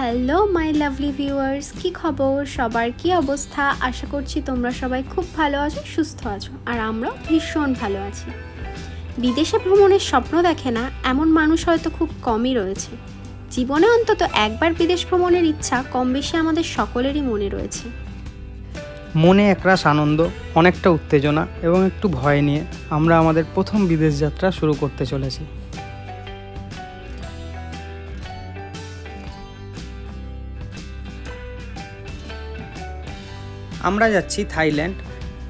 Hello my lovely viewers, কি খবর সবার, কি অবস্থা? আশা করছি তোমরা সবাই খুব ভালো আছো, সুস্থ আছো, আর আমরাও ভীষণ ভালো আছি। বিদেশে ভ্রমণের স্বপ্ন দেখে না এমন মানুষ হয়তো খুব কমই রয়েছে। জীবনে অন্তত একবার বিদেশ ভ্রমণের ইচ্ছা কম বেশি আমাদের সকলেরই মনে রয়েছে। মনে একরাশ আনন্দ, অনেকটা উত্তেজনা এবং একটু ভয় নিয়ে আমরা আমাদের প্রথম বিদেশ যাত্রা শুরু করতে চলেছি। আমরা যাচ্ছি থাইল্যান্ড।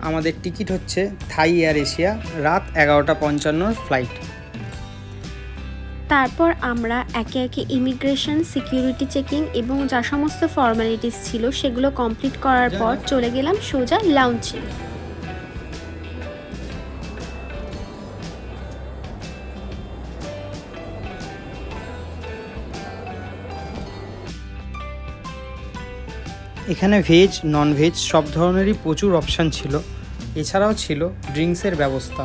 আমাদের টিকিট হচ্ছে থাই এয়ার এশিয়া, রাত 11:55 ফ্লাইট। তারপর আমরা একে একে ইমিগ্রেশন, সিকিউরিটি চেকিং এবং যা সমস্ত ফর্মালিটিস ছিল সেগুলো কমপ্লিট করার পর চলে গেলাম সোজা লাউঞ্জে। এখানে ভেজ, নন ভেজ সব ধরনেরই প্রচুর অপশান ছিল। এছাড়াও ছিল ড্রিঙ্কসের ব্যবস্থা।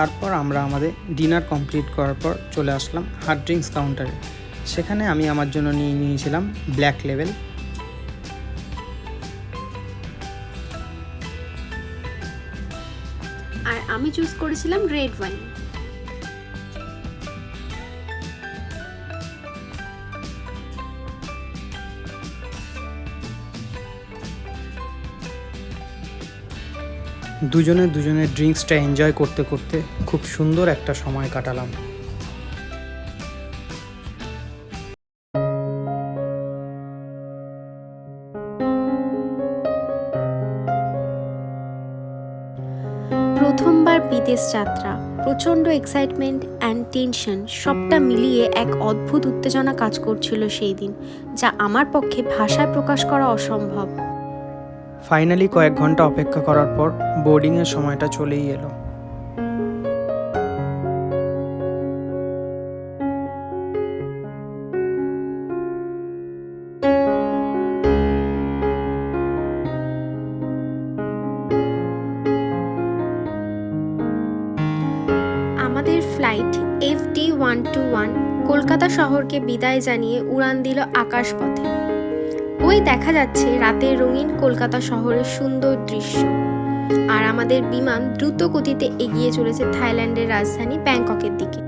তারপর আমরা আমাদের ডিনার কমপ্লিট করার পর চলে আসলাম হার্ড ড্রিঙ্কস কাউন্টারে। সেখানে আমি আমার জন্য নিয়ে নিয়েছিলাম ব্ল্যাক লেবেল। আর আমি চুজ করেছিলাম রেড ওয়াইন। দুজনের ড্রিঙ্কসটা এনজয় করতে করতে খুব সুন্দর একটা সময় কাটালাম। প্রথমবার বিদেশ যাত্রা, প্রচণ্ড এক্সাইটমেন্ট অ্যান্ড টেনশন সবটা মিলিয়ে এক অদ্ভুত উত্তেজনা কাজ করছিল সেই দিন, যা আমার পক্ষে ভাষায় প্রকাশ করা অসম্ভব। ফাইনালি কয়েক ঘন্টা অপেক্ষা করার পর বোর্ডিংয়ের সময়টা চলেই এলো। আমাদের ফ্লাইট FD121 কলকাতা শহরকে বিদায় জানিয়ে উড়ান দিল আকাশপথে। ওই দেখা যাচ্ছে রাতের রঙিন কলকাতা শহরের সুন্দর দৃশ্য। আর আমাদের বিমান দ্রুত গতিতে এগিয়ে চলেছে থাইল্যান্ডের রাজধানী ব্যাংককের দিকে।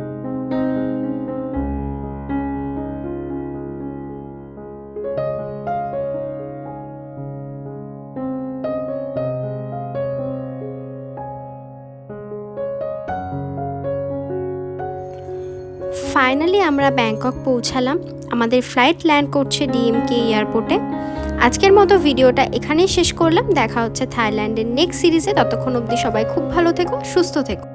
ফাইনালি আমরা ব্যাংকক পৌঁছালাম। আমাদের ফ্লাইট ল্যান্ড করছে DMK এয়ারপোর্টে। আজকের মতো ভিডিওটা এখানেই শেষ করলাম। দেখা হচ্ছে থাইল্যান্ডের নেক্সট সিরিজে। ততক্ষণ অবধি সবাই খুব ভালো থেকো, সুস্থ থেকো।